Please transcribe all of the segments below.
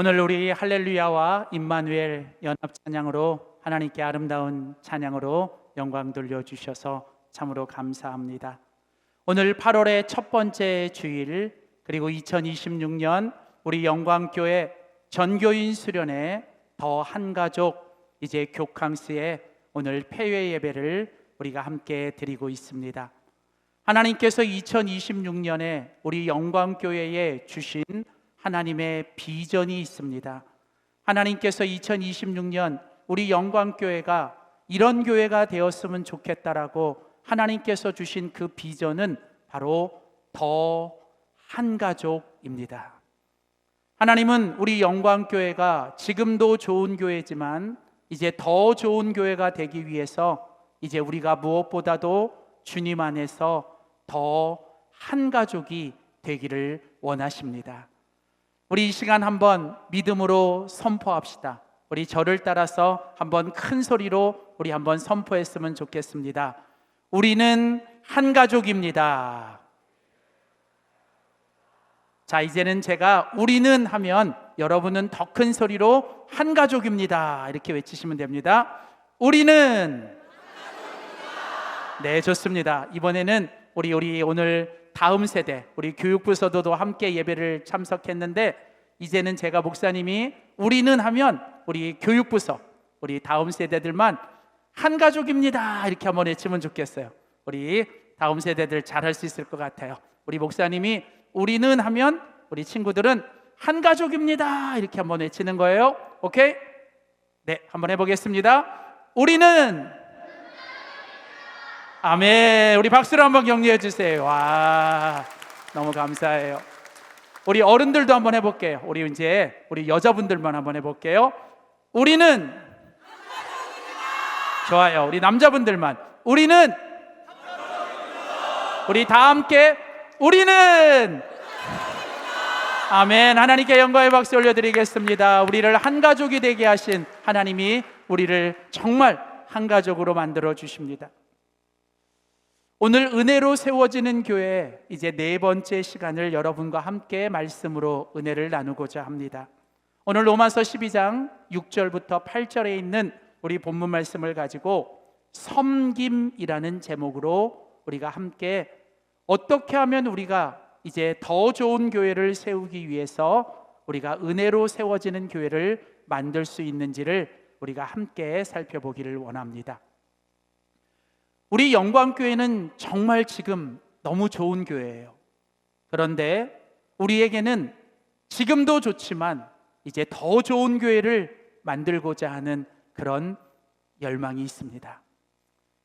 오늘 우리 할렐루야와 임마누엘 연합 찬양으로 하나님께 아름다운 찬양으로 영광 돌려주셔서 참으로 감사합니다. 오늘 8월의 첫 번째 주일, 그리고 2026년 우리 영광교회 전교인 수련회 더 한가족 이제 교캉스에 오늘 폐회 예배를 우리가 함께 드리고 있습니다. 하나님께서 2026년에 우리 영광교회에 주신 하나님의 비전이 있습니다. 하나님께서 2026년 우리 영광교회가 이런 교회가 되었으면 좋겠다라고 하나님께서 주신 그 비전은 바로 더 한가족입니다. 하나님은 우리 영광교회가 지금도 좋은 교회지만 이제 더 좋은 교회가 되기 위해서 이제 우리가 무엇보다도 주님 안에서 더 한가족이 되기를 원하십니다. 우리 이 시간 한번 믿음으로 선포합시다. 우리 저를 따라서 한번 큰 소리로 우리 한번 선포했으면 좋겠습니다. 우리는 한 가족입니다. 자, 이제는 제가 우리는 하면 여러분은 더 큰 소리로 한 가족입니다 이렇게 외치시면 됩니다. 우리는 네, 좋습니다. 이번에는 우리 오늘 다음 세대, 우리 교육부서도 함께 예배를 참석했는데, 이제는 제가 목사님이 우리는 하면 우리 교육부서, 우리 다음 세대들만 한 가족입니다 이렇게 한번 외치면 좋겠어요. 우리 다음 세대들 잘할 수 있을 것 같아요. 우리 목사님이 우리는 하면 우리 친구들은 한 가족입니다 이렇게 한번 외치는 거예요. 오케이? 네, 한번 해보겠습니다. 우리는 아멘. 우리 박수로 한번 격려해 주세요. 와, 너무 감사해요. 우리 어른들도 한번 해볼게요. 우리 여자분들만 한번 해볼게요. 우리는 좋아요. 우리 남자분들만 우리는 우리 다 함께 우리는 아멘. 하나님께 영광의 박수 올려드리겠습니다. 우리를 한 가족이 되게 하신 하나님이 우리를 정말 한 가족으로 만들어 주십니다. 오늘 은혜로 세워지는 교회 이제 네 번째 시간을 여러분과 함께 말씀으로 은혜를 나누고자 합니다. 오늘 로마서 12장 6절부터 8절에 있는 우리 본문 말씀을 가지고 섬김이라는 제목으로 우리가 함께 어떻게 하면 우리가 이제 더 좋은 교회를 세우기 위해서 우리가 은혜로 세워지는 교회를 만들 수 있는지를 우리가 함께 살펴보기를 원합니다. 우리 영광교회는 정말 지금 너무 좋은 교회예요. 그런데 우리에게는 지금도 좋지만 이제 더 좋은 교회를 만들고자 하는 그런 열망이 있습니다.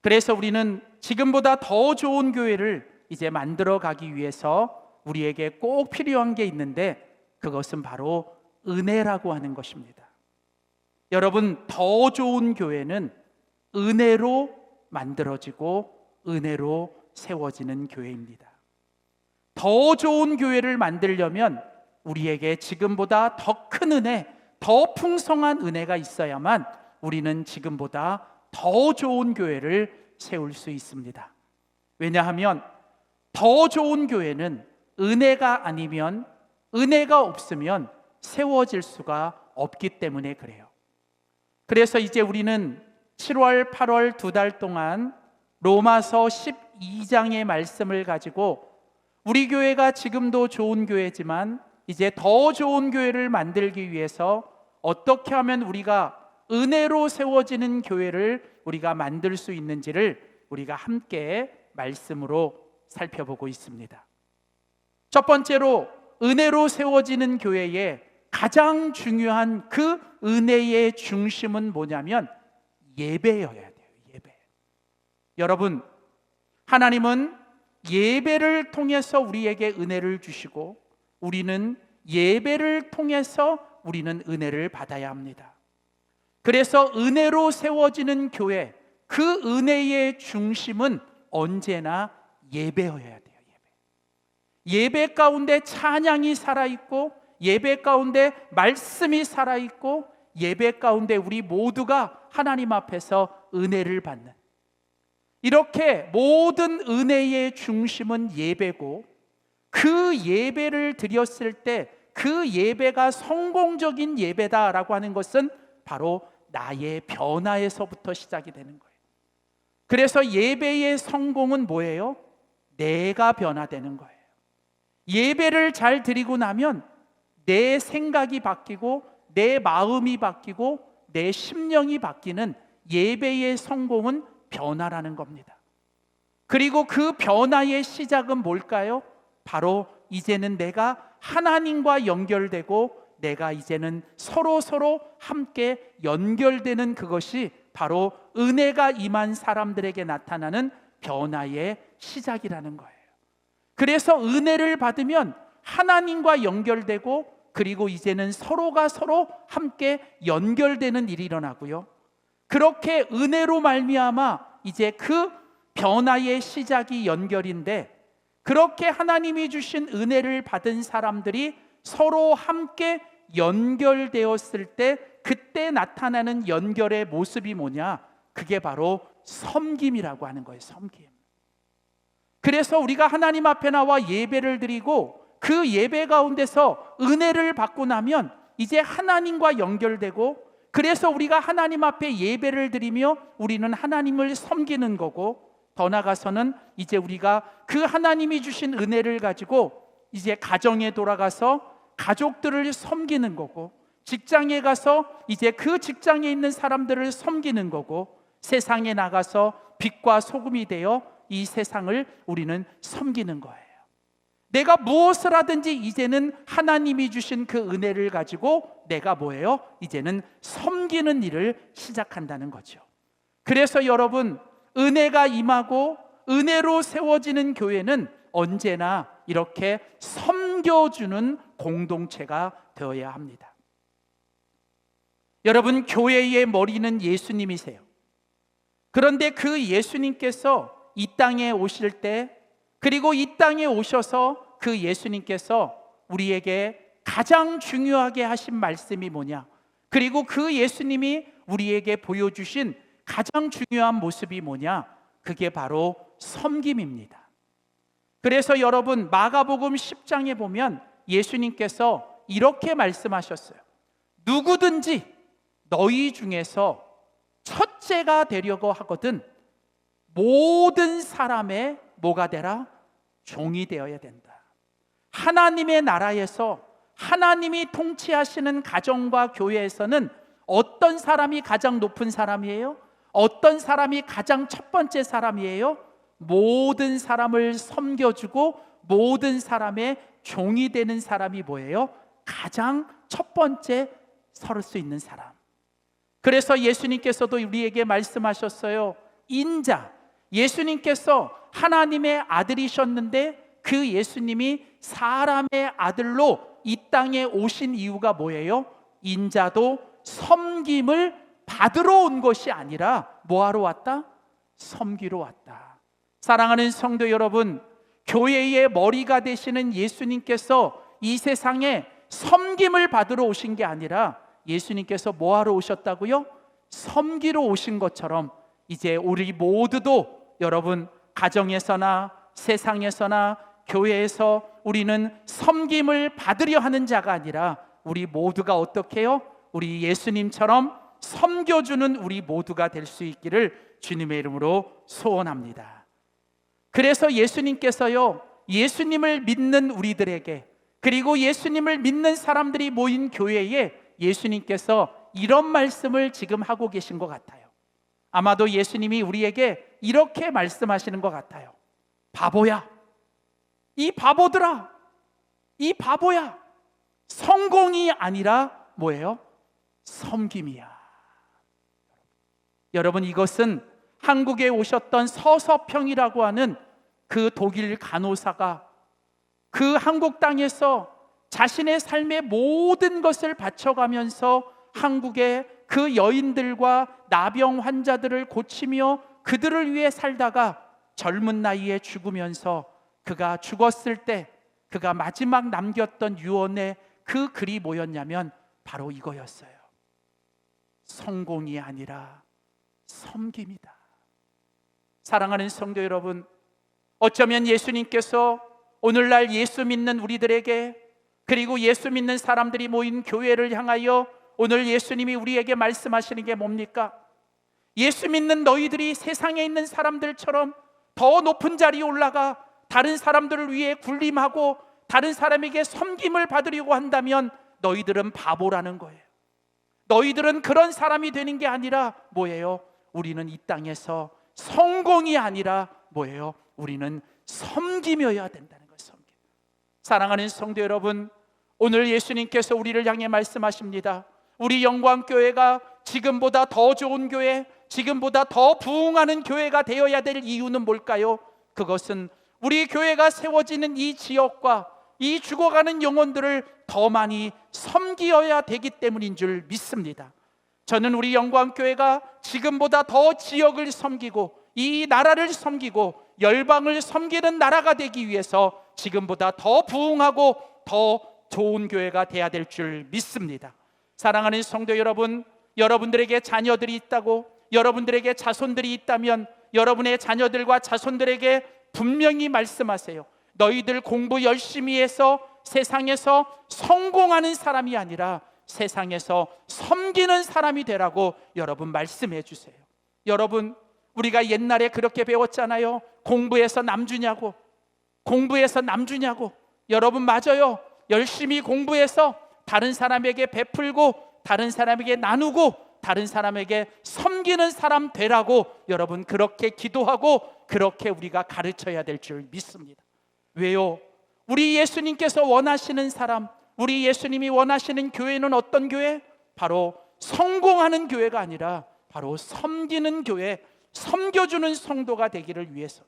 그래서 우리는 지금보다 더 좋은 교회를 이제 만들어 가기 위해서 우리에게 꼭 필요한 게 있는데, 그것은 바로 은혜라고 하는 것입니다. 여러분, 더 좋은 교회는 은혜로 만들어지고 은혜로 세워지는 교회입니다. 더 좋은 교회를 만들려면 우리에게 지금보다 더 큰 은혜, 더 풍성한 은혜가 있어야만 우리는 지금보다 더 좋은 교회를 세울 수 있습니다. 왜냐하면 더 좋은 교회는 은혜가 아니면, 은혜가 없으면 세워질 수가 없기 때문에 그래요. 그래서 이제 우리는 7월, 8월 두 달 동안 로마서 12장의 말씀을 가지고 우리 교회가 지금도 좋은 교회지만 이제 더 좋은 교회를 만들기 위해서 어떻게 하면 우리가 은혜로 세워지는 교회를 우리가 만들 수 있는지를 우리가 함께 말씀으로 살펴보고 있습니다. 첫 번째로 은혜로 세워지는 교회의 가장 중요한 그 은혜의 중심은 뭐냐면 예배여야 돼요. 예배. 여러분, 하나님은 예배를 통해서 우리에게 은혜를 주시고 우리는 예배를 통해서 우리는 은혜를 받아야 합니다. 그래서 은혜로 세워지는 교회, 그 은혜의 중심은 언제나 예배여야 돼요. 예배 가운데 찬양이 살아있고, 예배 가운데 말씀이 살아있고, 예배 가운데 우리 모두가 하나님 앞에서 은혜를 받는, 이렇게 모든 은혜의 중심은 예배고, 그 예배를 드렸을 때 그 예배가 성공적인 예배다라고 하는 것은 바로 나의 변화에서부터 시작이 되는 거예요. 그래서 예배의 성공은 뭐예요? 내가 변화되는 거예요. 예배를 잘 드리고 나면 내 생각이 바뀌고 내 마음이 바뀌고 내 심령이 바뀌는 예배의 성공은 변화라는 겁니다. 그리고 그 변화의 시작은 뭘까요? 바로 이제는 내가 하나님과 연결되고 내가 이제는 서로 함께 연결되는 그것이 바로 은혜가 임한 사람들에게 나타나는 변화의 시작이라는 거예요. 그래서 은혜를 받으면 하나님과 연결되고 그리고 이제는 서로가 서로 함께 연결되는 일이 일어나고요. 그렇게 은혜로 말미암아 이제 그 변화의 시작이 연결인데, 그렇게 하나님이 주신 은혜를 받은 사람들이 서로 함께 연결되었을 때 그때 나타나는 연결의 모습이 뭐냐? 그게 바로 섬김이라고 하는 거예요. 섬김. 그래서 우리가 하나님 앞에 나와 예배를 드리고 그 예배 가운데서 은혜를 받고 나면 이제 하나님과 연결되고, 그래서 우리가 하나님 앞에 예배를 드리며 우리는 하나님을 섬기는 거고, 더 나아가서는 이제 우리가 그 하나님이 주신 은혜를 가지고 이제 가정에 돌아가서 가족들을 섬기는 거고, 직장에 가서 이제 그 직장에 있는 사람들을 섬기는 거고, 세상에 나가서 빛과 소금이 되어 이 세상을 우리는 섬기는 거예요. 내가 무엇을 하든지 이제는 하나님이 주신 그 은혜를 가지고 내가 뭐예요? 이제는 섬기는 일을 시작한다는 거죠. 그래서 여러분, 은혜가 임하고 은혜로 세워지는 교회는 언제나 이렇게 섬겨주는 공동체가 되어야 합니다. 여러분, 교회의 머리는 예수님이세요. 그런데 그 예수님께서 이 땅에 오실 때, 그리고 이 땅에 오셔서 그 예수님께서 우리에게 가장 중요하게 하신 말씀이 뭐냐? 그리고 그 예수님이 우리에게 보여주신 가장 중요한 모습이 뭐냐? 그게 바로 섬김입니다. 그래서 여러분, 마가복음 10장에 보면 예수님께서 이렇게 말씀하셨어요. 누구든지 너희 중에서 첫째가 되려고 하거든 모든 사람의 뭐가 되라? 종이 되어야 된다. 하나님의 나라에서 하나님이 통치하시는 가정과 교회에서는 어떤 사람이 가장 높은 사람이에요? 어떤 사람이 가장 첫 번째 사람이에요? 모든 사람을 섬겨주고 모든 사람의 종이 되는 사람이 뭐예요? 가장 첫 번째 설 수 있는 사람. 그래서 예수님께서도 우리에게 말씀하셨어요. 인자, 예수님께서 하나님의 아들이셨는데 그 예수님이 사람의 아들로 이 땅에 오신 이유가 뭐예요? 인자도 섬김을 받으러 온 것이 아니라 뭐하러 왔다? 섬기러 왔다. 사랑하는 성도 여러분, 교회의 머리가 되시는 예수님께서 이 세상에 섬김을 받으러 오신 게 아니라 예수님께서 뭐하러 오셨다고요? 섬기러 오신 것처럼 이제 우리 모두도 여러분, 가정에서나 세상에서나 교회에서 우리는 섬김을 받으려 하는 자가 아니라 우리 모두가 어떻게 해요? 우리 예수님처럼 섬겨주는 우리 모두가 될 수 있기를 주님의 이름으로 소원합니다. 그래서 예수님께서요, 예수님을 믿는 우리들에게, 그리고 예수님을 믿는 사람들이 모인 교회에 예수님께서 이런 말씀을 지금 하고 계신 것 같아요. 아마도 예수님이 우리에게 이렇게 말씀하시는 것 같아요. 바보야, 이 바보들아, 이 바보야, 성공이 아니라 뭐예요? 섬김이야. 여러분, 이것은 한국에 오셨던 서서평이라고 하는 그 독일 간호사가 그 한국 땅에서 자신의 삶의 모든 것을 바쳐가면서 한국의 그 여인들과 나병 환자들을 고치며 그들을 위해 살다가 젊은 나이에 죽으면서 그가 죽었을 때 그가 마지막 남겼던 유언의 그 글이 뭐였냐면 바로 이거였어요. 성공이 아니라 섬김이다. 사랑하는 성도 여러분, 어쩌면 예수님께서 오늘날 예수 믿는 우리들에게 그리고 예수 믿는 사람들이 모인 교회를 향하여 오늘 예수님이 우리에게 말씀하시는 게 뭡니까? 예수 믿는 너희들이 세상에 있는 사람들처럼 더 높은 자리에 올라가 다른 사람들을 위해 군림하고 다른 사람에게 섬김을 받으려고 한다면 너희들은 바보라는 거예요. 너희들은 그런 사람이 되는 게 아니라 뭐예요? 우리는 이 땅에서 성공이 아니라 뭐예요? 우리는 섬김이어야 된다는 거예요. 섬김. 사랑하는 성도 여러분, 오늘 예수님께서 우리를 향해 말씀하십니다. 우리 영광교회가 지금보다 더 좋은 교회, 지금보다 더 부흥하는 교회가 되어야 될 이유는 뭘까요? 그것은 우리 교회가 세워지는 이 지역과 이 죽어가는 영혼들을 더 많이 섬기어야 되기 때문인 줄 믿습니다. 저는 우리 영광교회가 지금보다 더 지역을 섬기고 이 나라를 섬기고 열방을 섬기는 나라가 되기 위해서 지금보다 더 부흥하고 더 좋은 교회가 돼야 될 줄 믿습니다. 사랑하는 성도 여러분, 여러분들에게 자녀들이 있다고, 여러분들에게 자손들이 있다면 여러분의 자녀들과 자손들에게 분명히 말씀하세요. 너희들 공부 열심히 해서 세상에서 성공하는 사람이 아니라 세상에서 섬기는 사람이 되라고 여러분 말씀해 주세요. 여러분, 우리가 옛날에 그렇게 배웠잖아요. 공부해서 남주냐고. 공부해서 남주냐고. 여러분, 맞아요. 열심히 공부해서 다른 사람에게 베풀고 다른 사람에게 나누고 다른 사람에게 섬기는 사람 되라고 여러분 그렇게 기도하고 그렇게 우리가 가르쳐야 될 줄 믿습니다. 왜요? 우리 예수님께서 원하시는 사람, 우리 예수님이 원하시는 교회는 어떤 교회? 바로 성공하는 교회가 아니라 바로 섬기는 교회, 섬겨주는 성도가 되기를 위해서.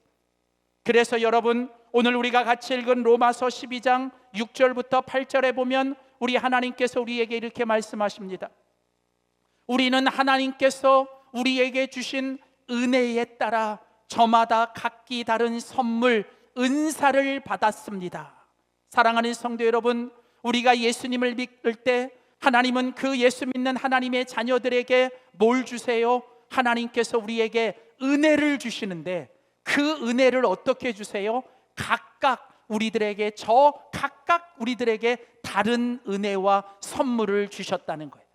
그래서 여러분, 오늘 우리가 같이 읽은 로마서 12장 6절부터 8절에 보면 우리 하나님께서 우리에게 이렇게 말씀하십니다. 우리는 하나님께서 우리에게 주신 은혜에 따라 저마다 각기 다른 선물, 은사를 받았습니다. 사랑하는 성도 여러분, 우리가 예수님을 믿을 때 하나님은 그 예수 믿는 하나님의 자녀들에게 뭘 주세요? 하나님께서 우리에게 은혜를 주시는데 그 은혜를 어떻게 주세요? 각각 우리들에게 다른 은혜와 선물을 주셨다는 거예요.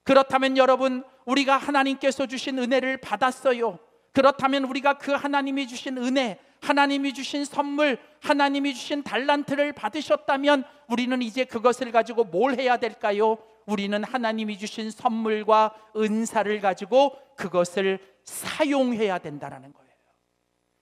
그렇다면 여러분, 우리가 하나님께서 주신 은혜를 받았어요. 그렇다면 우리가 그 하나님이 주신 은혜, 하나님이 주신 선물, 하나님이 주신 달란트를 받으셨다면 우리는 이제 그것을 가지고 뭘 해야 될까요? 우리는 하나님이 주신 선물과 은사를 가지고 그것을 사용해야 된다는 거예요.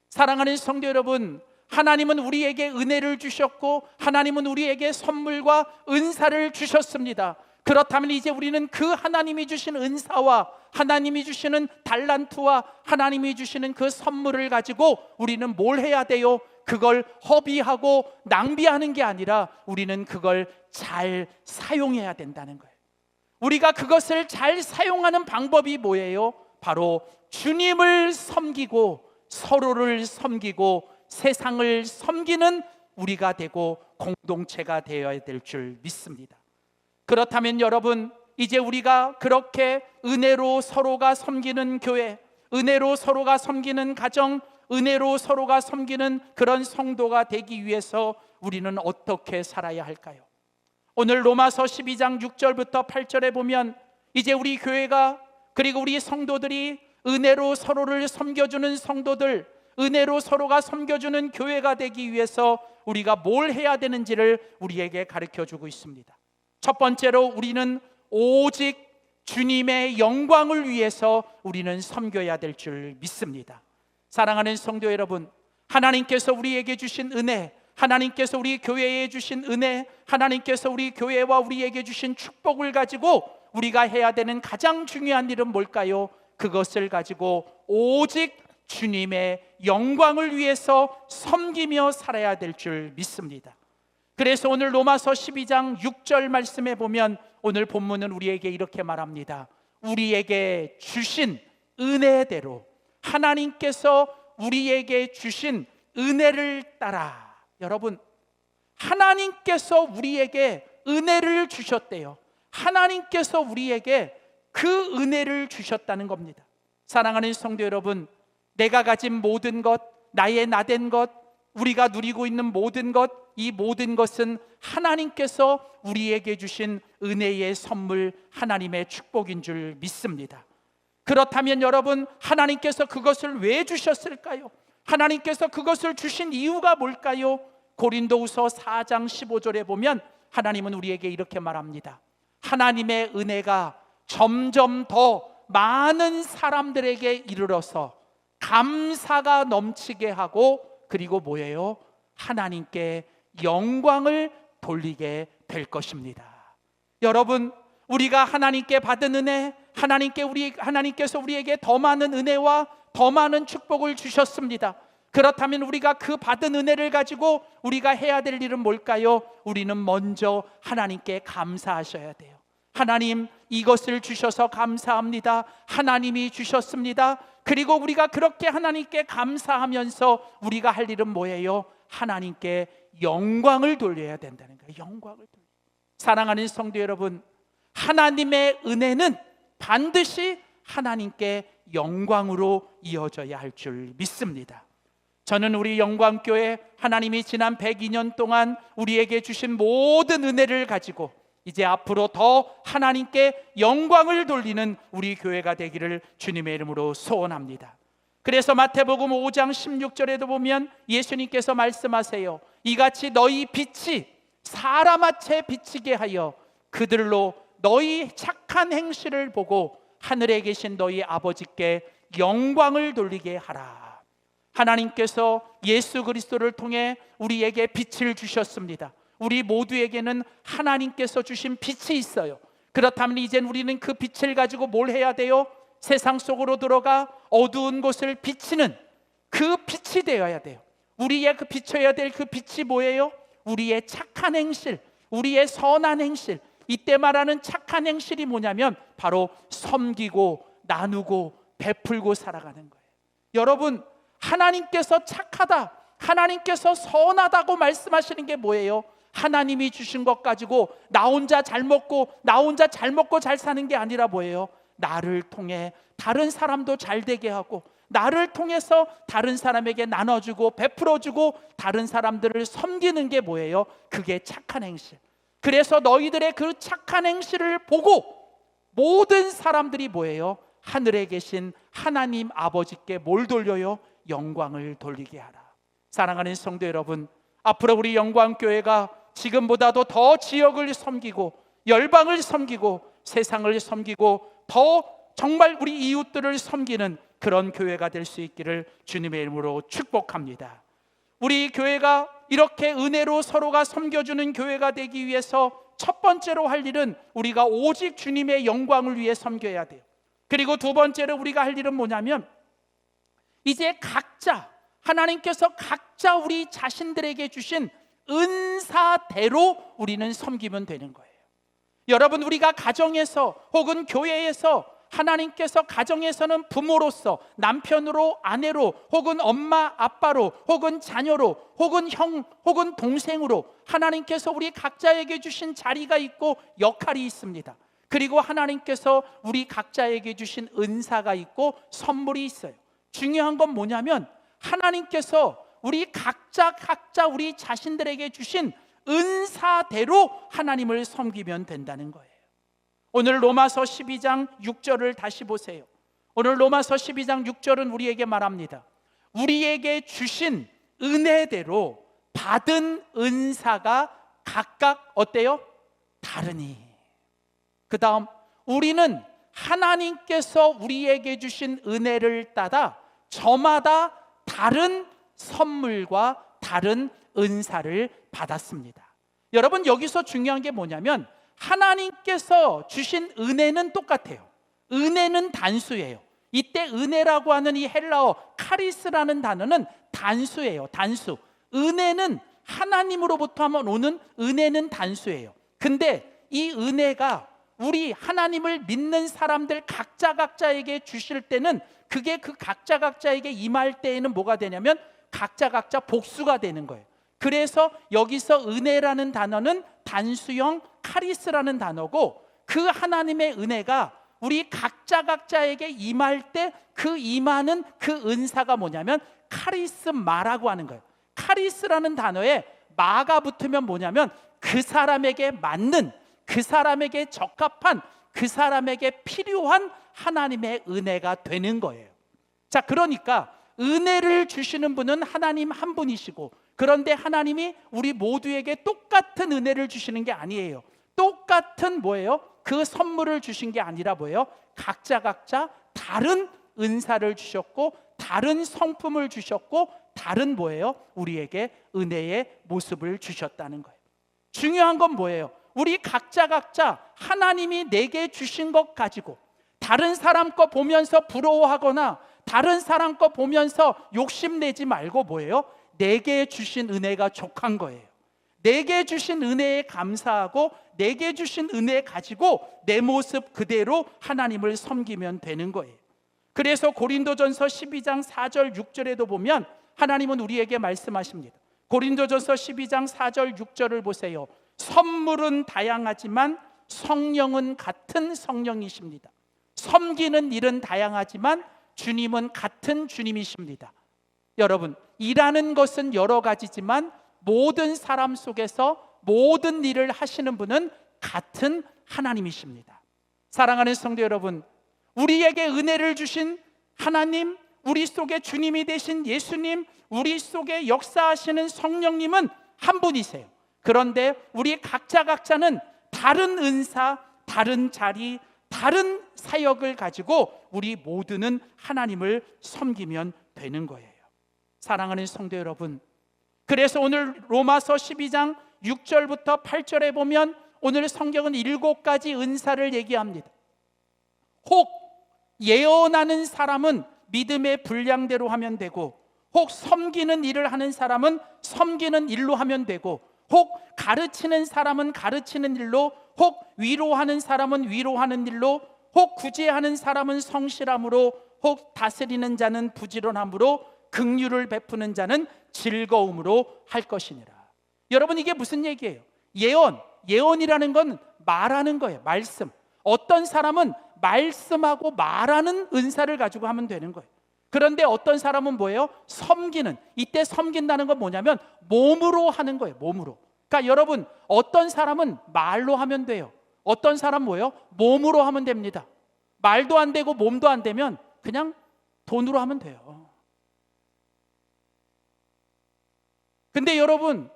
사랑하는 성도 여러분, 하나님은 우리에게 은혜를 주셨고 하나님은 우리에게 선물과 은사를 주셨습니다. 그렇다면 이제 우리는 그 하나님이 주신 은사와 하나님이 주시는 달란트와 하나님이 주시는 그 선물을 가지고 우리는 뭘 해야 돼요? 그걸 허비하고 낭비하는 게 아니라 우리는 그걸 잘 사용해야 된다는 거예요. 우리가 그것을 잘 사용하는 방법이 뭐예요? 바로 주님을 섬기고 서로를 섬기고 세상을 섬기는 우리가 되고 공동체가 되어야 될 줄 믿습니다. 그렇다면 여러분, 이제 우리가 그렇게 은혜로 서로가 섬기는 교회, 은혜로 서로가 섬기는 가정, 은혜로 서로가 섬기는 그런 성도가 되기 위해서 우리는 어떻게 살아야 할까요? 오늘 로마서 12장 6절부터 8절에 보면 이제 우리 교회가 그리고 우리 성도들이 은혜로 서로를 섬겨주는 성도들, 은혜로 서로가 섬겨주는 교회가 되기 위해서 우리가 뭘 해야 되는지를 우리에게 가르쳐주고 있습니다. 첫 번째로 우리는 오직 주님의 영광을 위해서 우리는 섬겨야 될 줄 믿습니다. 사랑하는 성도 여러분, 하나님께서 우리에게 주신 은혜, 하나님께서 우리 교회에 주신 은혜, 하나님께서 우리 교회와 우리에게 주신 축복을 가지고 우리가 해야 되는 가장 중요한 일은 뭘까요? 그것을 가지고 오직 주님의 영광을 위해서 섬기며 살아야 될 줄 믿습니다. 그래서 오늘 로마서 12장 6절 말씀에 보면 오늘 본문은 우리에게 이렇게 말합니다. 우리에게 주신 은혜대로, 하나님께서 우리에게 주신 은혜를 따라. 여러분, 하나님께서 우리에게 은혜를 주셨대요. 하나님께서 우리에게 그 은혜를 주셨다는 겁니다. 사랑하는 성도 여러분, 내가 가진 모든 것, 나의 나된 것, 우리가 누리고 있는 모든 것, 이 모든 것은 하나님께서 우리에게 주신 은혜의 선물, 하나님의 축복인 줄 믿습니다. 그렇다면 여러분, 하나님께서 그것을 왜 주셨을까요? 하나님께서 그것을 주신 이유가 뭘까요? 고린도후서 4장 15절에 보면 하나님은 우리에게 이렇게 말합니다. 하나님의 은혜가 점점 더 많은 사람들에게 이르러서 감사가 넘치게 하고, 그리고 뭐예요? 하나님께 영광을 돌리게 될 것입니다. 여러분, 우리가 하나님께 받은 은혜, 하나님께서 우리에게 더 많은 은혜와 더 많은 축복을 주셨습니다. 그렇다면 우리가 그 받은 은혜를 가지고 우리가 해야 될 일은 뭘까요? 우리는 먼저 하나님께 감사하셔야 돼요. 하나님, 이것을 주셔서 감사합니다. 하나님이 주셨습니다. 그리고 우리가 그렇게 하나님께 감사하면서 우리가 할 일은 뭐예요? 하나님께 영광을 돌려야 된다는 거예요. 영광을 돌려. 사랑하는 성도 여러분, 하나님의 은혜는 반드시 하나님께 영광으로 이어져야 할 줄 믿습니다. 저는 우리 영광교회, 하나님이 지난 102년 동안 우리에게 주신 모든 은혜를 가지고 이제 앞으로 더 하나님께 영광을 돌리는 우리 교회가 되기를 주님의 이름으로 소원합니다. 그래서 마태복음 5장 16절에도 보면 예수님께서 말씀하세요. 이같이 너희 빛이 사람 앞에 비치게 하여 그들로 너희 착한 행실을 보고 하늘에 계신 너희 아버지께 영광을 돌리게 하라. 하나님께서 예수 그리스도를 통해 우리에게 빛을 주셨습니다. 우리 모두에게는 하나님께서 주신 빛이 있어요. 그렇다면 이젠 우리는 그 빛을 가지고 뭘 해야 돼요? 세상 속으로 들어가 어두운 곳을 비치는 그 빛이 되어야 돼요. 우리의 그 비춰야 될 그 빛이 뭐예요? 우리의 착한 행실, 우리의 선한 행실. 이때 말하는 착한 행실이 뭐냐면 바로 섬기고 나누고 베풀고 살아가는 거예요. 여러분, 하나님께서 착하다, 하나님께서 선하다고 말씀하시는 게 뭐예요? 하나님이 주신 것 가지고 나 혼자 잘 먹고 잘 사는 게 아니라 뭐예요? 나를 통해 다른 사람도 잘 되게 하고, 나를 통해서 다른 사람에게 나눠주고 베풀어주고 다른 사람들을 섬기는 게 뭐예요? 그게 착한 행실. 그래서 너희들의 그 착한 행실을 보고 모든 사람들이 뭐예요? 하늘에 계신 하나님 아버지께 뭘 돌려요? 영광을 돌리게 하라. 사랑하는 성도 여러분, 앞으로 우리 영광교회가 지금보다도 더 지역을 섬기고 열방을 섬기고 세상을 섬기고 더 정말 우리 이웃들을 섬기는 그런 교회가 될 수 있기를 주님의 이름으로 축복합니다. 우리 교회가 이렇게 은혜로 서로가 섬겨주는 교회가 되기 위해서 첫 번째로 할 일은 우리가 오직 주님의 영광을 위해 섬겨야 돼요. 그리고 두 번째로 우리가 할 일은 뭐냐면 이제 각자, 하나님께서 각자 우리 자신들에게 주신 은사대로 우리는 섬기면 되는 거예요. 여러분, 우리가 가정에서 혹은 교회에서 하나님께서 가정에서는 부모로서, 남편으로, 아내로, 혹은 엄마, 아빠로, 혹은 자녀로, 혹은 형, 혹은 동생으로 하나님께서 우리 각자에게 주신 자리가 있고 역할이 있습니다. 그리고 하나님께서 우리 각자에게 주신 은사가 있고 선물이 있어요. 중요한 건 뭐냐면 하나님께서 우리 각자 우리 자신들에게 주신 은사대로 하나님을 섬기면 된다는 거예요. 오늘 로마서 12장 6절을 다시 보세요. 오늘 로마서 12장 6절은 우리에게 말합니다. 우리에게 주신 은혜대로 받은 은사가 각각 어때요? 다르니. 그 다음, 우리는 하나님께서 우리에게 주신 은혜를 따라 저마다 다른 선물과 다른 은사를 받았습니다. 여러분, 여기서 중요한 게 뭐냐면 하나님께서 주신 은혜는 똑같아요. 은혜는 단수예요. 이때 은혜라고 하는 이 헬라어 카리스라는 단어는 단수예요. 단수. 은혜는 하나님으로부터 하면 오는 은혜는 단수예요. 근데 이 은혜가 우리 하나님을 믿는 사람들 각자에게 주실 때는 그게 그 각자에게 임할 때에는 뭐가 되냐면 각자 복수가 되는 거예요. 그래서 여기서 은혜라는 단어는 단수형 카리스라는 단어고, 그 하나님의 은혜가 우리 각자에게 임할 때 그 임하는 그 은사가 뭐냐면 카리스마라고 하는 거예요. 카리스라는 단어에 마가 붙으면 뭐냐면 그 사람에게 맞는, 그 사람에게 적합한, 그 사람에게 필요한 하나님의 은혜가 되는 거예요. 자, 그러니까 은혜를 주시는 분은 하나님 한 분이시고, 그런데 하나님이 우리 모두에게 똑같은 은혜를 주시는 게 아니에요. 똑같은 뭐예요? 그 선물을 주신 게 아니라 뭐예요? 각자 다른 은사를 주셨고, 다른 성품을 주셨고, 다른 뭐예요? 우리에게 은혜의 모습을 주셨다는 거예요. 중요한 건 뭐예요? 우리 각자 하나님이 내게 주신 것 가지고 다른 사람 거 보면서 부러워하거나 다른 사람 거 보면서 욕심내지 말고 뭐예요? 내게 주신 은혜가 족한 거예요. 내게 주신 은혜에 감사하고 내게 주신 은혜 가지고 내 모습 그대로 하나님을 섬기면 되는 거예요. 그래서 고린도전서 12장 4절 6절에도 보면 하나님은 우리에게 말씀하십니다. 고린도전서 12장 4절 6절을 보세요. 선물은 다양하지만 성령은 같은 성령이십니다. 섬기는 일은 다양하지만 주님은 같은 주님이십니다. 여러분, 일하는 것은 여러 가지지만 모든 사람 속에서 모든 일을 하시는 분은 같은 하나님이십니다. 사랑하는 성도 여러분, 우리에게 은혜를 주신 하나님, 우리 속에 주님이 되신 예수님, 우리 속에 역사하시는 성령님은 한 분이세요. 그런데 우리 각자는 다른 은사, 다른 자리, 다른 사역을 가지고 우리 모두는 하나님을 섬기면 되는 거예요. 사랑하는 성도 여러분, 그래서 오늘 로마서 12장 6절부터 8절에 보면 오늘 성경은 7가지 은사를 얘기합니다. 혹 예언하는 사람은 믿음의 분량대로 하면 되고, 혹 섬기는 일을 하는 사람은 섬기는 일로 하면 되고, 혹 가르치는 사람은 가르치는 일로, 혹 위로하는 사람은 위로하는 일로, 혹 구제하는 사람은 성실함으로, 혹 다스리는 자는 부지런함으로, 긍휼을 베푸는 자는 즐거움으로 할 것이니라. 여러분, 이게 무슨 얘기예요? 예언이라는 건 말하는 거예요. 말씀. 어떤 사람은 말씀하고 말하는 은사를 가지고 하면 되는 거예요. 그런데 어떤 사람은 뭐예요? 섬기는. 이때 섬긴다는 건 뭐냐면 몸으로 하는 거예요. 몸으로. 그러니까 여러분, 어떤 사람은 말로 하면 돼요. 어떤 사람 뭐예요? 몸으로 하면 됩니다. 말도 안 되고 몸도 안 되면 그냥 돈으로 하면 돼요. 근데 여러분,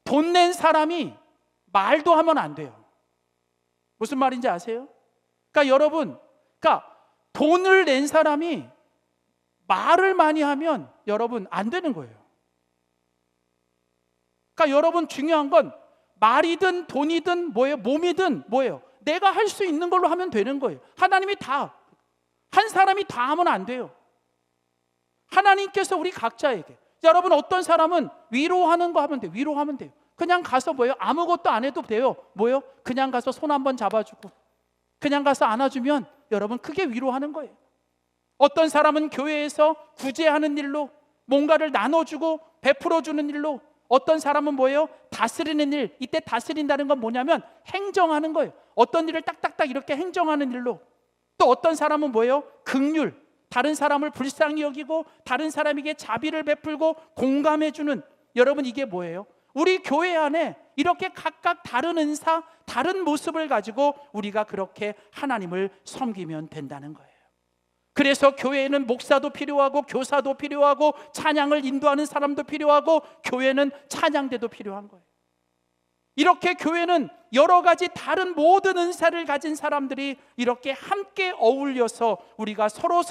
돈 낸 사람이 말도 하면 안 돼요. 무슨 말인지 아세요? 그러니까 여러분, 돈을 낸 사람이 말을 많이 하면 여러분 안 되는 거예요. 그러니까 여러분, 중요한 건 말이든 돈이든 뭐예요? 몸이든 뭐예요? 내가 할 수 있는 걸로 하면 되는 거예요. 하나님이 한 사람이 다 하면 안 돼요. 하나님께서 우리 각자에게, 여러분, 어떤 사람은 위로하는 거 하면 돼요. 위로하면 돼요. 그냥 가서 뭐예요? 아무것도 안 해도 돼요. 뭐예요? 그냥 가서 손 한번 잡아주고 그냥 가서 안아주면 여러분 그게 위로하는 거예요. 어떤 사람은 교회에서 구제하는 일로, 뭔가를 나눠주고 베풀어주는 일로, 어떤 사람은 뭐예요? 다스리는 일. 이때 다스린다는 건 뭐냐면 행정하는 거예요. 어떤 일을 딱딱딱 이렇게 행정하는 일로. 또 어떤 사람은 뭐예요? 긍휼. 다른 사람을 불쌍히 여기고 다른 사람에게 자비를 베풀고 공감해주는. 여러분, 이게 뭐예요? 우리 교회 안에 이렇게 각각 다른 은사, 다른 모습을 가지고 우리가 그렇게 하나님을 섬기면 된다는 거예요. 그래서 교회에는 목사도 필요하고 교사도 필요하고 찬양을 인도하는 사람도 필요하고 교회는 찬양대도 필요한 거예요. 이렇게 교회는 여러 가지 다른 모든 은사를 가진 사람들이 이렇게 함께 어울려서 우리가 서로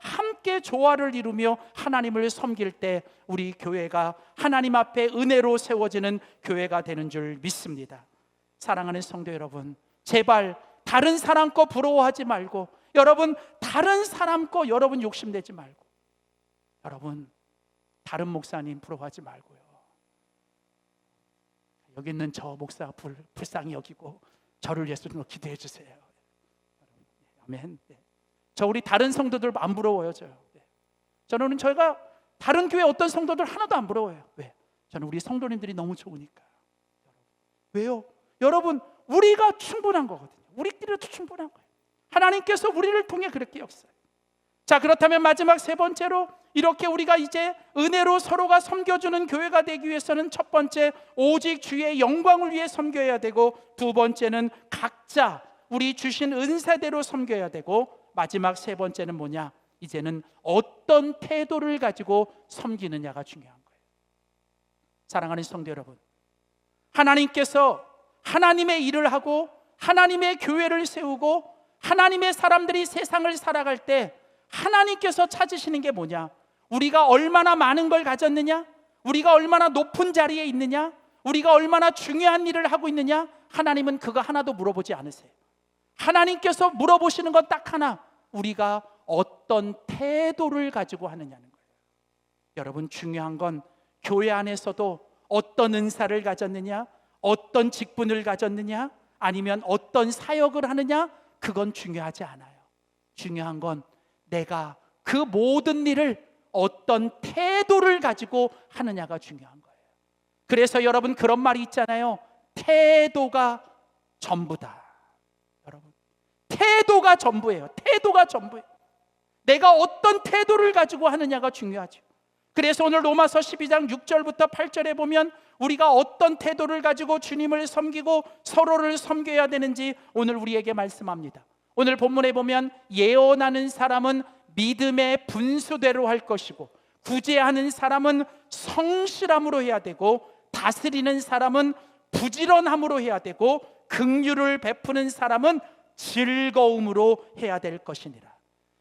함께 조화를 이루며 하나님을 섬길 때 우리 교회가 하나님 앞에 은혜로 세워지는 교회가 되는 줄 믿습니다. 사랑하는 성도 여러분, 제발 다른 사람 거 부러워하지 말고, 여러분 다른 사람 거 여러분 욕심내지 말고, 여러분 다른 목사님 부러워하지 말고요. 여기 있는 저 목사 불쌍히 여기고 저를 예수님으로 기도해 주세요. 아멘. 저 우리 다른 성도들 안 부러워요. 저는 저희가 다른 교회 어떤 성도들 하나도 안 부러워요. 왜? 저는 우리 성도님들이 너무 좋으니까. 왜요? 여러분, 우리가 충분한 거거든요. 우리끼리도 충분한 거예요. 하나님께서 우리를 통해 그렇게 역사해요. 자, 그렇다면 마지막 세 번째로 이렇게 우리가 이제 은혜로 서로가 섬겨주는 교회가 되기 위해서는 첫 번째, 오직 주의 영광을 위해 섬겨야 되고, 두 번째는 각자 우리 주신 은사대로 섬겨야 되고, 마지막 세 번째는 뭐냐? 이제는 어떤 태도를 가지고 섬기느냐가 중요한 거예요. 사랑하는 성도 여러분, 하나님께서 하나님의 일을 하고 하나님의 교회를 세우고 하나님의 사람들이 세상을 살아갈 때 하나님께서 찾으시는 게 뭐냐? 우리가 얼마나 많은 걸 가졌느냐? 우리가 얼마나 높은 자리에 있느냐? 우리가 얼마나 중요한 일을 하고 있느냐? 하나님은 그거 하나도 물어보지 않으세요. 하나님께서 물어보시는 건 딱 하나, 우리가 어떤 태도를 가지고 하느냐는 거예요. 여러분, 중요한 건 교회 안에서도 어떤 은사를 가졌느냐, 어떤 직분을 가졌느냐, 아니면 어떤 사역을 하느냐, 그건 중요하지 않아요. 중요한 건 내가 그 모든 일을 어떤 태도를 가지고 하느냐가 중요한 거예요. 그래서 여러분, 그런 말이 있잖아요. 태도가 전부다. 여러분, 태도가 전부예요. 태도가 전부예요. 내가 어떤 태도를 가지고 하느냐가 중요하죠. 그래서 오늘 로마서 12장 6절부터 8절에 보면 우리가 어떤 태도를 가지고 주님을 섬기고 서로를 섬겨야 되는지 오늘 우리에게 말씀합니다. 오늘 본문에 보면 예언하는 사람은 믿음의 분수대로 할 것이고, 구제하는 사람은 성실함으로 해야 되고, 다스리는 사람은 부지런함으로 해야 되고, 긍휼을 베푸는 사람은 즐거움으로 해야 될 것이니라.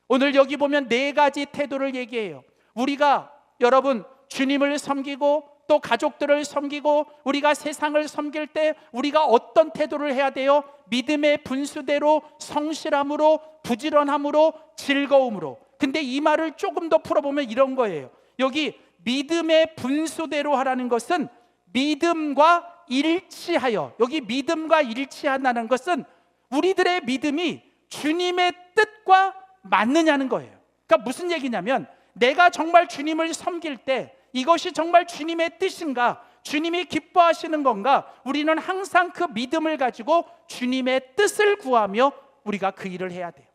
오늘 여기 보면 네 가지 태도를 얘기해요. 우리가 여러분 주님을 섬기고 또 가족들을 섬기고 우리가 세상을 섬길 때 우리가 어떤 태도를 해야 돼요? 믿음의 분수대로, 성실함으로, 부지런함으로, 즐거움으로. 근데 이 말을 조금 더 풀어보면 이런 거예요. 여기 믿음의 분수대로 하라는 것은 믿음과 일치하여, 여기 믿음과 일치한다는 것은 우리들의 믿음이 주님의 뜻과 맞느냐는 거예요. 그러니까 무슨 얘기냐면, 내가 정말 주님을 섬길 때 이것이 정말 주님의 뜻인가, 주님이 기뻐하시는 건가, 우리는 항상 그 믿음을 가지고 주님의 뜻을 구하며 우리가 그 일을 해야 돼요.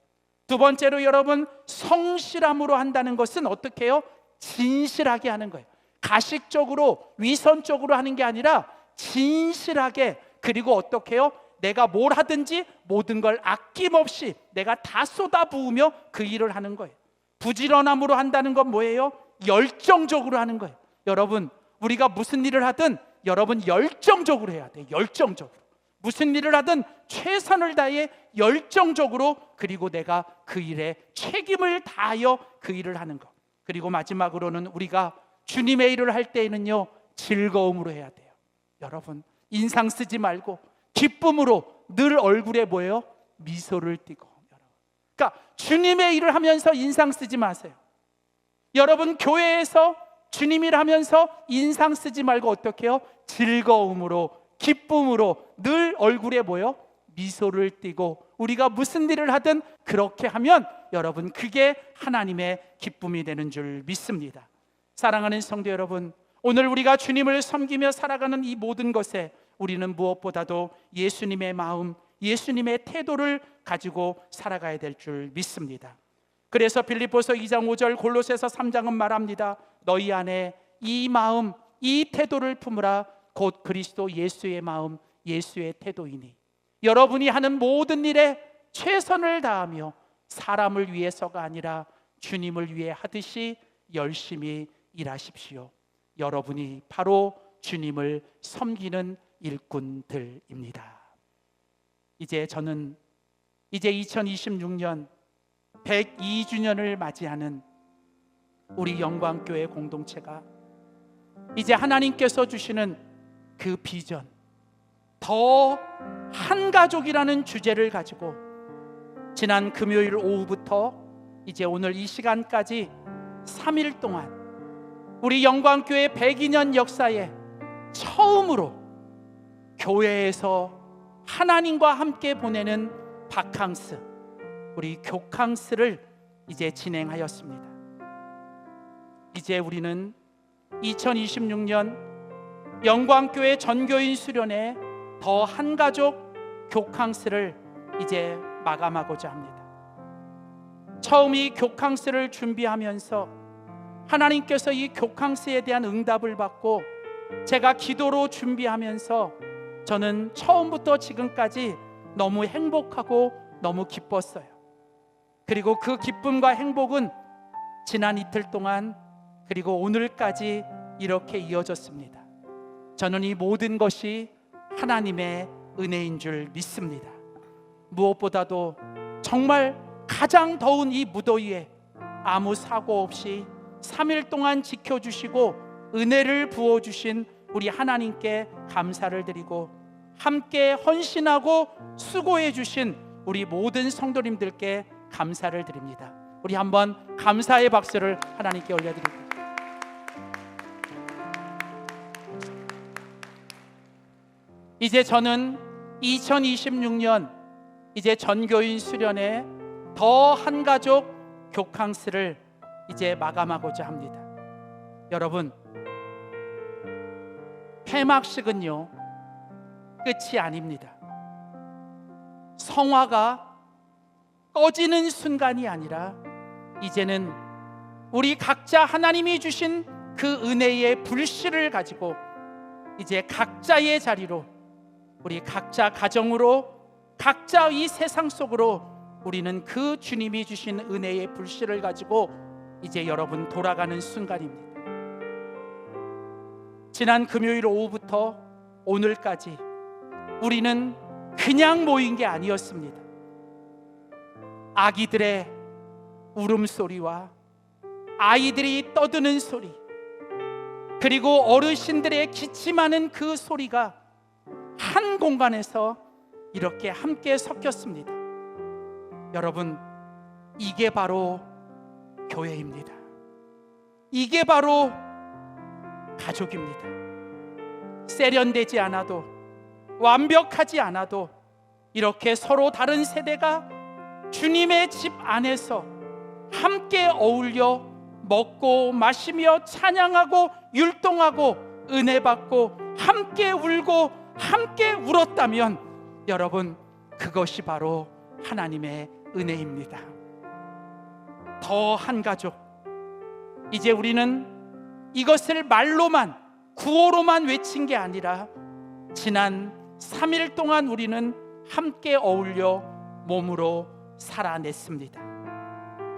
두 번째로 여러분, 성실함으로 한다는 것은 어떻게 해요? 진실하게 하는 거예요. 가식적으로, 위선적으로 하는 게 아니라 진실하게, 그리고 어떻게 해요? 내가 뭘 하든지 모든 걸 아낌없이 내가 다 쏟아부으며 그 일을 하는 거예요. 부지런함으로 한다는 건 뭐예요? 열정적으로 하는 거예요. 여러분, 우리가 무슨 일을 하든 여러분 열정적으로 해야 돼요. 열정적으로. 무슨 일을 하든 최선을 다해 열정적으로, 그리고 내가 그 일에 책임을 다하여 그 일을 하는 것. 그리고 마지막으로는 우리가 주님의 일을 할 때에는요, 즐거움으로 해야 돼요. 여러분, 인상 쓰지 말고 기쁨으로 늘 얼굴에 뭐예요? 미소를 띠고. 그러니까 주님의 일을 하면서 인상 쓰지 마세요. 여러분, 교회에서 주님 일 하면서 인상 쓰지 말고 어떻게 해요? 즐거움으로, 기쁨으로 늘 얼굴에 뭐예요? 미소를 띠고, 우리가 무슨 일을 하든 그렇게 하면 여러분, 그게 하나님의 기쁨이 되는 줄 믿습니다. 사랑하는 성도 여러분, 오늘 우리가 주님을 섬기며 살아가는 이 모든 것에 우리는 무엇보다도 예수님의 마음, 예수님의 태도를 가지고 살아가야 될 줄 믿습니다. 그래서 빌립보서 2장 5절, 골로새서 3장은 말합니다. 너희 안에 이 마음, 이 태도를 품으라. 곧 그리스도 예수의 마음, 예수의 태도이니. 여러분이 하는 모든 일에 최선을 다하며 사람을 위해서가 아니라 주님을 위해 하듯이 열심히 일하십시오. 여러분이 바로 주님을 섬기는 일꾼들입니다. 저는 이제 2026년 102주년을 맞이하는 우리 영광교회 공동체가 이제 하나님께서 주시는 그 비전, 더 한 가족이라는 주제를 가지고 지난 금요일 오후부터 이제 오늘 이 시간까지 3일 동안 우리 영광교회 102년 역사에 처음으로 교회에서 하나님과 함께 보내는 바캉스, 우리 교캉스를 이제 진행하였습니다. 이제 우리는 2026년 영광교회 전교인 수련회 더 한가족 교캉스를 이제 마감하고자 합니다. 처음 이 교캉스를 준비하면서 하나님께서 이 교캉스에 대한 응답을 받고 제가 기도로 준비하면서 저는 처음부터 지금까지 너무 행복하고 너무 기뻤어요. 그리고 그 기쁨과 행복은 지난 이틀 동안 그리고 오늘까지 이렇게 이어졌습니다. 저는 이 모든 것이 하나님의 은혜인 줄 믿습니다. 무엇보다도 정말 가장 더운 이 무더위에 아무 사고 없이 3일 동안 지켜주시고 은혜를 부어주신 우리 하나님께 감사를 드리고 함께 헌신하고 수고해 주신 우리 모든 성도님들께 감사를 드립니다. 우리 한번 감사의 박수를 하나님께 올려드립니다. 이제 저는 2026년 이제 전교인 수련회 더 한가족 교캉스를 이제 마감하고자 합니다. 여러분, 폐막식은요 끝이 아닙니다. 성화가 꺼지는 순간이 아니라 이제는 우리 각자 하나님이 주신 그 은혜의 불씨를 가지고 이제 각자의 자리로 우리 각자 가정으로 각자 이 세상 속으로 우리는 그 주님이 주신 은혜의 불씨를 가지고 이제 여러분 돌아가는 순간입니다. 지난 금요일 오후부터 오늘까지 우리는 그냥 모인 게 아니었습니다. 아기들의 울음소리와 아이들이 떠드는 소리, 그리고 어르신들의 기침하는 그 소리가 한 공간에서 이렇게 함께 섞였습니다. 여러분, 이게 바로 교회입니다. 이게 바로 가족입니다. 세련되지 않아도 완벽하지 않아도 이렇게 서로 다른 세대가 주님의 집 안에서 함께 어울려 먹고 마시며 찬양하고 율동하고 은혜 받고 함께 울고 함께 울었다면 여러분, 그것이 바로 하나님의 은혜입니다. 더 한 가족, 이제 우리는 이것을 말로만 구호로만 외친 게 아니라 지난 3일 동안 우리는 함께 어울려 몸으로 살아냈습니다.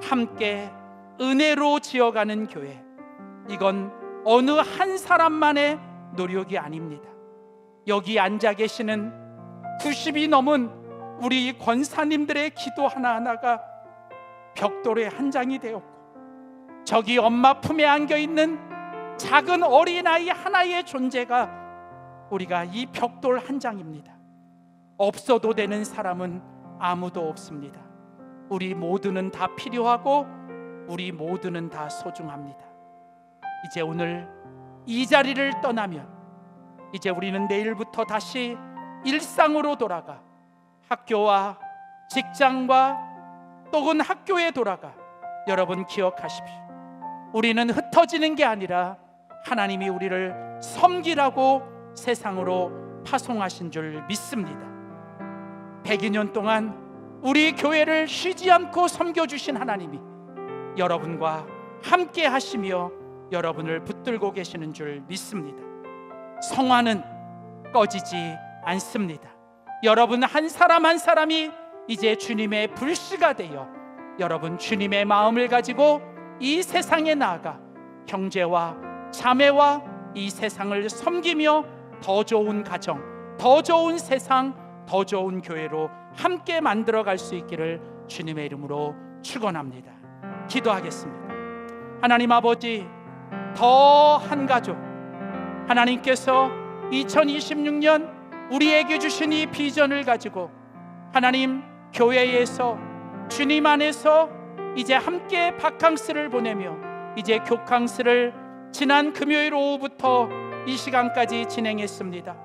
함께 은혜로 지어가는 교회, 이건 어느 한 사람만의 노력이 아닙니다. 여기 앉아 계시는 90이 넘은 우리 권사님들의 기도 하나하나가 벽돌의 한 장이 되었고, 저기 엄마 품에 안겨있는 작은 어린아이 하나의 존재가 우리가 이 벽돌 한 장입니다. 없어도 되는 사람은 아무도 없습니다. 우리 모두는 다 필요하고 우리 모두는 다 소중합니다. 이제 오늘 이 자리를 떠나면 이제 우리는 내일부터 다시 일상으로 돌아가 학교와 직장과 또는 학교에 돌아가, 여러분 기억하십시오. 우리는 흩어지는 게 아니라 하나님이 우리를 섬기라고 세상으로 파송하신 줄 믿습니다. 102년 동안 우리 교회를 쉬지 않고 섬겨주신 하나님이 여러분과 함께 하시며 여러분을 붙들고 계시는 줄 믿습니다. 성화는 꺼지지 않습니다. 여러분 한 사람 한 사람이 이제 주님의 불씨가 되어 여러분 주님의 마음을 가지고 이 세상에 나아가 형제와 자매와 이 세상을 섬기며 더 좋은 가정, 더 좋은 세상, 더 좋은 교회로 함께 만들어갈 수 있기를 주님의 이름으로 축원합니다. 기도하겠습니다. 하나님 아버지, 더 한 가족, 하나님께서 2026년 우리에게 주신 이 비전을 가지고 하나님 교회에서 주님 안에서 이제 함께 바캉스를 보내며 이제 교캉스를 지난 금요일 오후부터 이 시간까지 진행했습니다.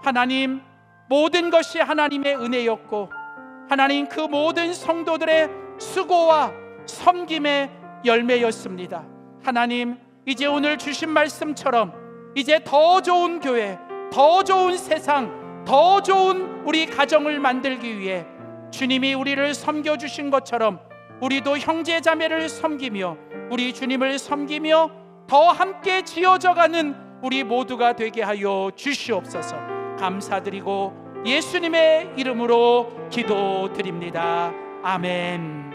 하나님, 모든 것이 하나님의 은혜였고 하나님 그 모든 성도들의 수고와 섬김의 열매였습니다. 하나님, 이제 오늘 주신 말씀처럼 이제 더 좋은 교회, 더 좋은 세상, 더 좋은 우리 가정을 만들기 위해 주님이 우리를 섬겨주신 것처럼 우리도 형제 자매를 섬기며 우리 주님을 섬기며 더 함께 지어져가는 우리 모두가 되게 하여 주시옵소서. 감사드리고 예수님의 이름으로 기도드립니다. 아멘.